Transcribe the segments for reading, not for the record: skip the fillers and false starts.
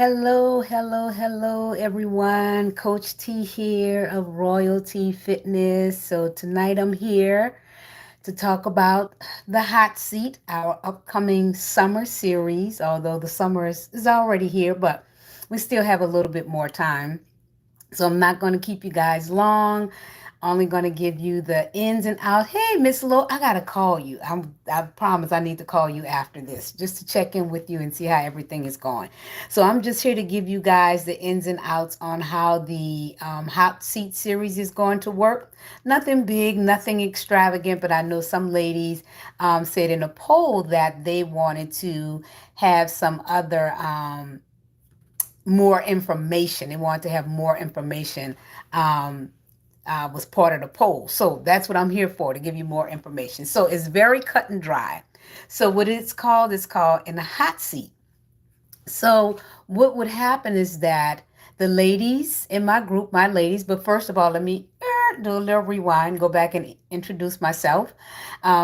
Hello, hello, hello, everyone. Coach T here of Royalty Fitness. So, tonight I'm here to talk about the hot seat, our upcoming summer series. Although the summer is already here, but we still have a little bit more time. So I'm not going to keep you guys long. Only going to give you the ins and outs. Hey, Miss Lowe, I got to call you. I promise I need to call you after this just to check in with you and see how everything is going. So I'm just here to give you guys the ins and outs on how the hot seat series is going to work. Nothing big, nothing extravagant, but I know some ladies said in a poll that they wanted to have some other more information. They wanted to have more information was part of the poll. So that's what I'm here for, to give you more information. So it's very cut and dry. So what it's called in the hot seat. So what would happen is that the ladies in my group, my ladies, but first of all, let me do a little rewind, go back and introduce myself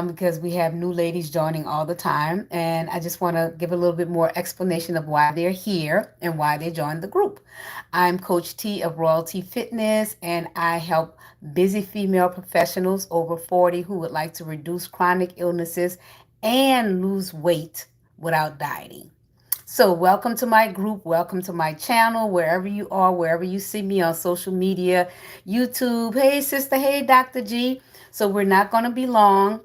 because we have new ladies joining all the time. And I just want to give a little bit more explanation of why they're here and why they joined the group. I'm Coach T of Royalty Fitness, and I help busy female professionals over 40 who would like to reduce chronic illnesses and lose weight without dieting. So, welcome to my group. Welcome to my channel, wherever you are, wherever you see me on social media, YouTube. Hey, sister. Hey, Dr. G. So, we're not going to be long.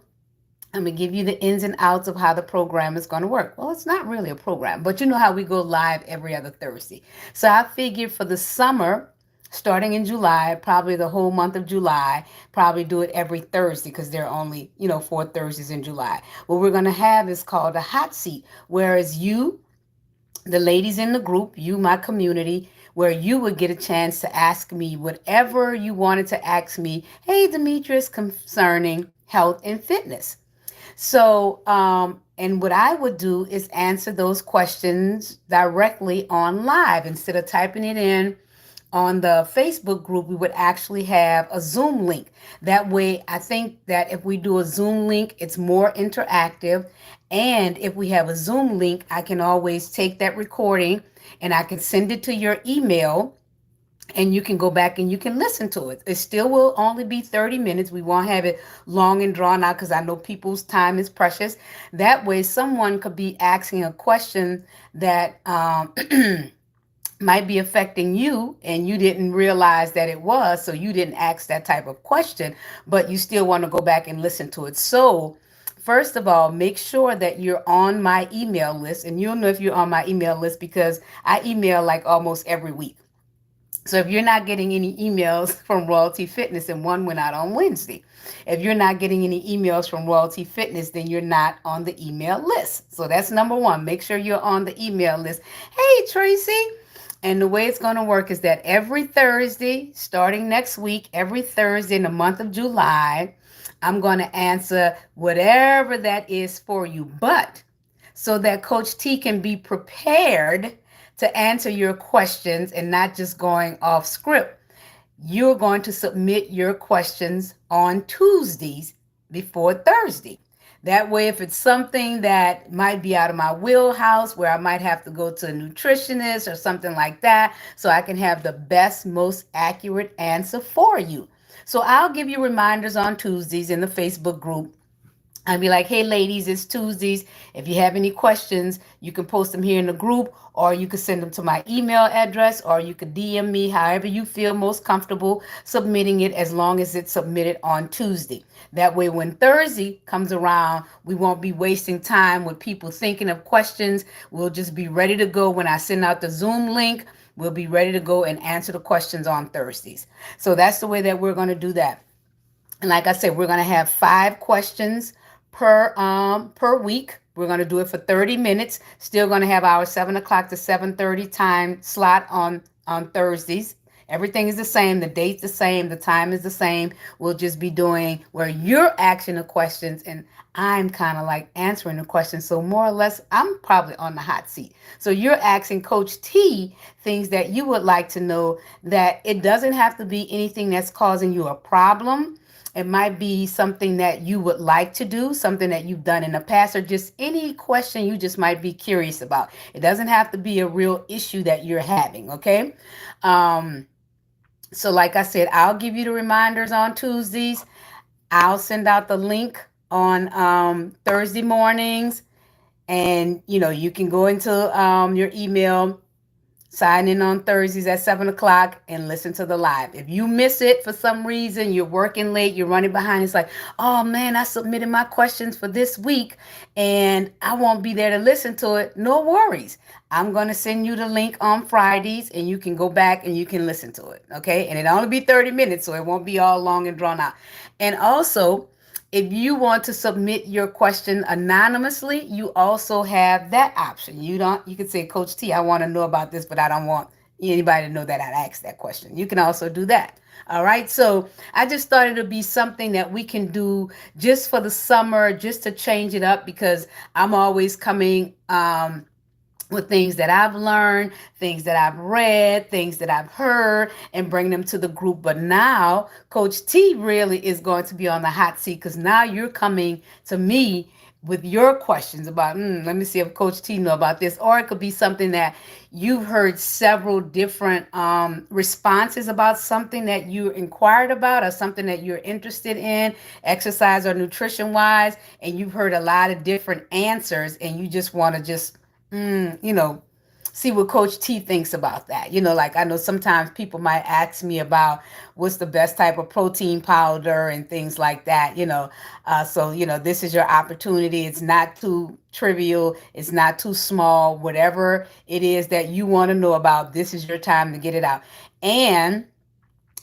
I'm going to give you the ins and outs of how the program is going to work. Well, it's not really a program, but you know how we go live every other Thursday. So, I figured for the summer, starting in July, probably the whole month of July, probably do it every Thursday because there are only, 4 Thursdays in July. What we're going to have is called a hot seat, whereas the ladies in the group, you, my community, where you would get a chance to ask me whatever you wanted to ask me. Hey, Demetrius, concerning health and fitness. So, and what I would do is answer those questions directly on live instead of typing it in on the Facebook group. We would actually have a Zoom link. That way, I think that if we do a Zoom link, it's more interactive. And if we have a Zoom link, I can always take that recording and I can send it to your email, and you can go back and you can listen to it. It still will only be 30 minutes. We won't have it long and drawn out because I know people's time is precious. That way, someone could be asking a question that might be affecting you and you didn't realize that it was, so you didn't ask that type of question, but you still want to go back and listen to it. So first of all, make sure that you're on my email list, and you'll know if you're on my email list because I email like almost every week. So if you're not getting any emails from Royalty Fitness, and one went out on Wednesday, if you're not getting any emails from Royalty Fitness, then you're not on the email list. So that's number one. Make sure you're on the email list. Hey, Tracy. And the way it's going to work is that every Thursday, starting next week, every Thursday in the month of July, I'm going to answer whatever that is for you. But so that Coach T can be prepared to answer your questions and not just going off script, you're going to submit your questions on Tuesdays before Thursday. That way, if it's something that might be out of my wheelhouse, where I might have to go to a nutritionist or something like that, so I can have the best, most accurate answer for you. So I'll give you reminders on Tuesdays in the Facebook group. I'll be like, hey, ladies, it's Tuesdays. If you have any questions, you can post them here in the group, or you can send them to my email address, or you could DM me, however you feel most comfortable submitting it, as long as it's submitted on Tuesday. That way, when Thursday comes around, we won't be wasting time with people thinking of questions. We'll just be ready to go when I send out the Zoom link. We'll be ready to go and answer the questions on Thursdays. So that's the way that we're going to do that. And like I said, we're going to have 5 questions per week. We're going to do it for 30 minutes. Still going to have our 7 o'clock to 7:30 time slot on Thursdays. Everything is the same. The date's the same. The time is the same. We'll just be doing where you're asking the questions and I'm kind of like answering the questions. So more or less, I'm probably on the hot seat. So you're asking Coach T things that you would like to know, that it doesn't have to be anything that's causing you a problem. It might be something that you would like to do, something that you've done in the past, or just any question you just might be curious about. It doesn't have to be a real issue that you're having, okay? Um, so, like I said, I'll give you the reminders on Tuesdays. I'll send out the link on Thursday mornings, and you can go into your email, sign in on Thursdays at 7 o'clock and listen to the live. If you miss it for some reason, you're working late, you're running behind, it's like, oh man, I submitted my questions for this week and I won't be there to listen to it. No worries. I'm going to send you the link on Fridays and you can go back and you can listen to it. Okay. And it'll only be 30 minutes, so it won't be all long and drawn out. And also, if you want to submit your question anonymously, you also have that option. You can say, Coach T, I want to know about this, but I don't want anybody to know that I asked that question. You can also do that. All right. So I just thought it would be something that we can do just for the summer, just to change it up, because I'm always coming with things that I've learned, things that I've read, things that I've heard, and bring them to the group. But now Coach T really is going to be on the hot seat, because now you're coming to me with your questions about, let me see if Coach T know about this. Or it could be something that you've heard several different responses about, something that you inquired about or something that you're interested in, exercise or nutrition wise, and you've heard a lot of different answers and you just want to just see what Coach T thinks about that. Like, I know sometimes people might ask me about what's the best type of protein powder and things like that. So this is your opportunity. It's not too trivial. It's not too small. Whatever it is that you want to know about, this is your time to get it out. And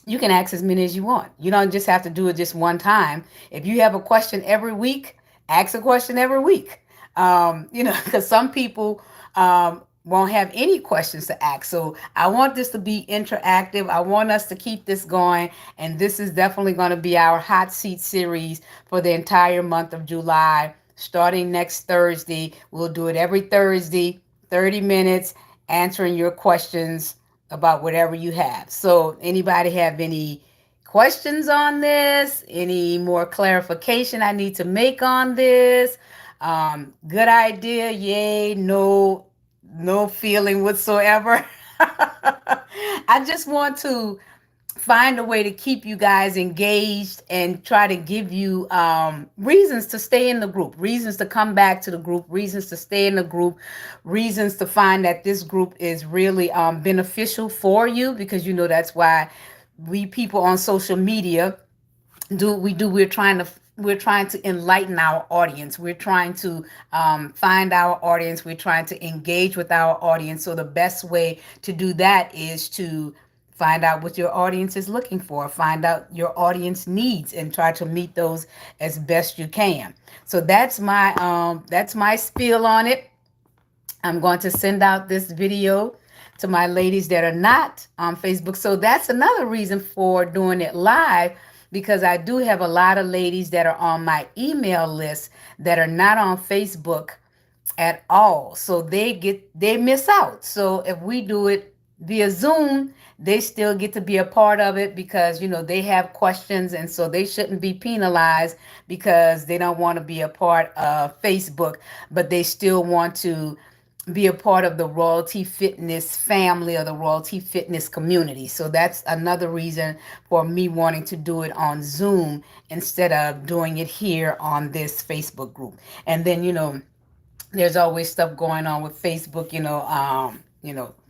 you can ask as many as you want. You don't just have to do it just one time. If you have a question every week, ask a question every week. Because some people won't have any questions to ask. So I want this to be interactive. I want us to keep this going. And this is definitely going to be our hot seat series for the entire month of July. Starting next Thursday, we'll do it every Thursday, 30 minutes, answering your questions about whatever you have. So anybody have any questions on this? Any more clarification I need to make on this? Good idea, yay, no feeling whatsoever. I just want to find a way to keep you guys engaged and try to give you reasons to stay in the group, reasons to come back to the group, reasons to stay in the group, reasons to find that this group is really beneficial for you, because that's why we people on social media we're trying to enlighten our audience. We're trying to find our audience. We're trying to engage with our audience. So the best way to do that is to find out what your audience is looking for, find out your audience needs, and try to meet those as best you can. So that's my spiel on it. I'm going to send out this video to my ladies that are not on Facebook. So that's another reason for doing it live, because I do have a lot of ladies that are on my email list that are not on Facebook at all. So they miss out. So if we do it via Zoom, they still get to be a part of it, because they have questions, and so they shouldn't be penalized because they don't want to be a part of Facebook, but they still want to be a part of the Royalty Fitness family or the Royalty Fitness community. So that's another reason for me wanting to do it on Zoom instead of doing it here on this Facebook group. And then there's always stuff going on with Facebook.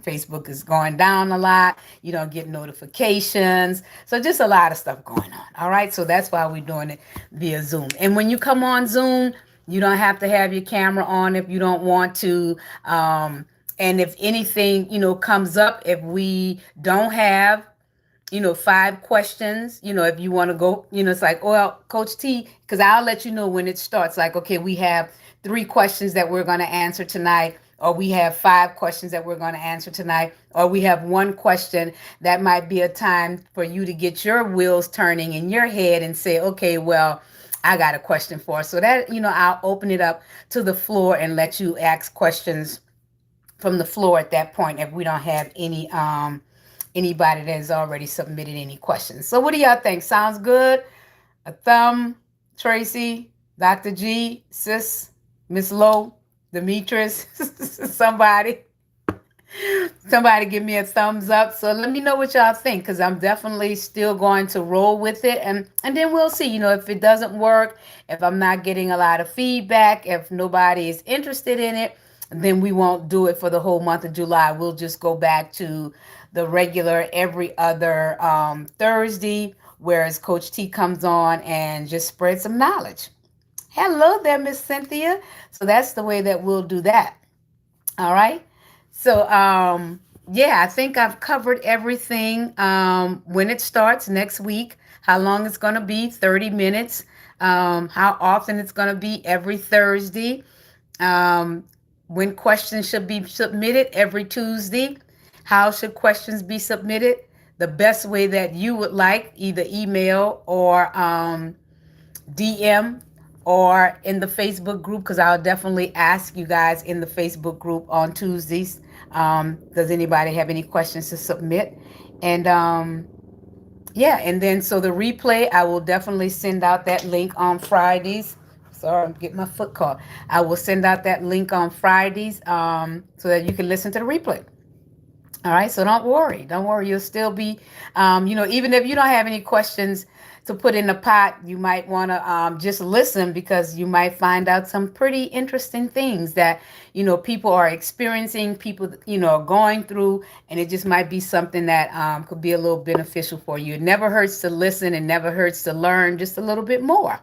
Facebook is going down a lot. You don't get notifications. So just a lot of stuff going on. All right. So that's why we're doing it via Zoom. And when you come on Zoom, you don't have to have your camera on if you don't want to. And if anything, comes up, if we don't have 5 questions, if you want to go, it's like, well, Coach T, because I'll let you know when it starts. Like, okay, we have 3 questions that we're going to answer tonight, or we have 5 questions that we're going to answer tonight, or we have 1 question. That might be a time for you to get your wheels turning in your head and say, okay, well, I got a question for us. So that, I'll open it up to the floor and let you ask questions from the floor at that point, if we don't have anybody that has already submitted any questions. So what do y'all think? Sounds good? A thumb, Tracy, Dr. G, Sis, Miss Lowe, Demetrius, somebody. Somebody give me a thumbs up. So let me know what y'all think, because I'm definitely still going to roll with it, and then we'll see. If it doesn't work, if I'm not getting a lot of feedback, if nobody is interested in it, then we won't do it for the whole month of July. We'll just go back to the regular every other Thursday, whereas Coach T comes on and just spread some knowledge. Hello there, Miss Cynthia. So that's the way that we'll do that. All right. So, yeah, I think I've covered everything. When it starts next week, how long it's going to be, 30 minutes, how often it's going to be, every Thursday, um, when questions should be submitted, every Tuesday, how should questions be submitted, the best way that you would like, either email or DM or in the Facebook group, because I'll definitely ask you guys in the Facebook group on Tuesdays. Does anybody have any questions to submit? And yeah, and then so the replay, I will definitely send out that link on Fridays. Sorry, I'm getting my foot caught. I will send out that link on Fridays so that you can listen to the replay. All right, so don't worry. Don't worry. You'll still be, even if you don't have any questions to put in the pot, you might want to just listen, because you might find out some pretty interesting things that, people are experiencing, people, going through, and it just might be something that could be a little beneficial for you. It never hurts to listen, and never hurts to learn just a little bit more.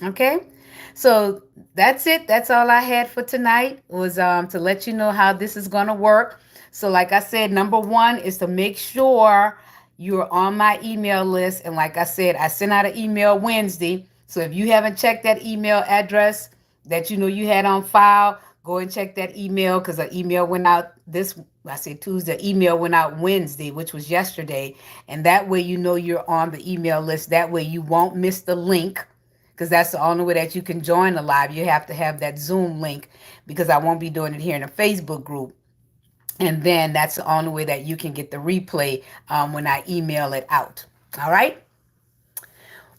Okay. So that's it. That's all I had for tonight, was to let you know how this is going to work. So like I said, number one is to make sure you're on my email list. And like I said, I sent out an email Wednesday. So if you haven't checked that email address that you had on file, go and check that email, because the email went out I said Tuesday, email went out Wednesday, which was yesterday. And that way you're on the email list. That way you won't miss the link, because that's the only way that you can join the live. You have to have that Zoom link, because I won't be doing it here in the Facebook group. And then that's the only way that you can get the replay when I email it out. All right.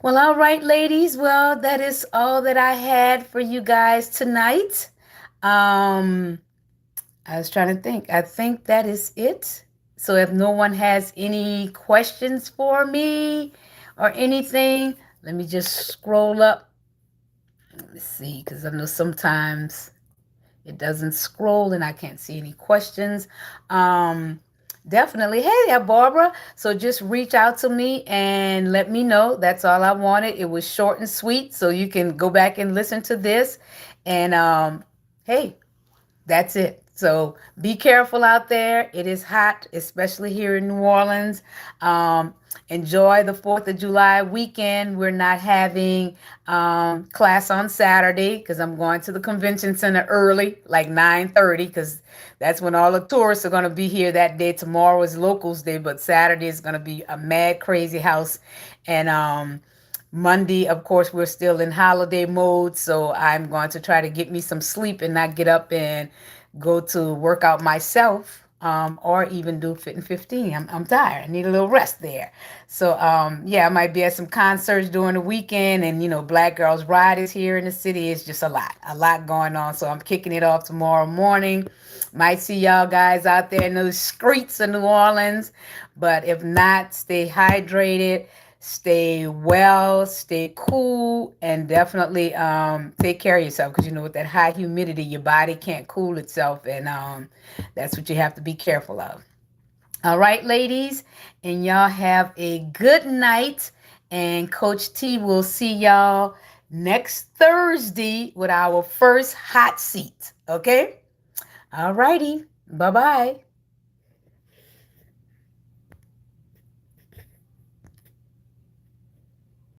Well, all right, ladies. Well, that is all that I had for you guys tonight. I was trying to think. I think that is it. So if no one has any questions for me or anything, let me just scroll up. Let me see, because I know sometimes it doesn't scroll and I can't see any questions. Definitely. Hey there, Barbara. So just reach out to me and let me know. That's all I wanted. It was short and sweet, so you can go back and listen to this. And hey, that's it. So be careful out there. It is hot, especially here in New Orleans. Enjoy the 4th of July weekend. We're not having class on Saturday, because I'm going to the convention center early, like 9:30, because that's when all the tourists are going to be here that day. Tomorrow is Locals Day, but Saturday is going to be a mad, crazy house. And Monday, of course, we're still in holiday mode, so I'm going to try to get me some sleep and not get up and go to work out myself, or even do Fit and 15. I'm tired. I need a little rest there. So, yeah, I might be at some concerts during the weekend, and, Black Girls Ride is here in the city. It's just a lot going on. So I'm kicking it off tomorrow morning. Might see y'all guys out there in those streets of New Orleans, but if not, stay hydrated, stay well, stay cool, and definitely take care of yourself, because with that high humidity, your body can't cool itself, and that's what you have to be careful of. All right, ladies, and y'all have a good night, and Coach T will see y'all next Thursday with our first hot seat. Okay? All righty. Bye-bye.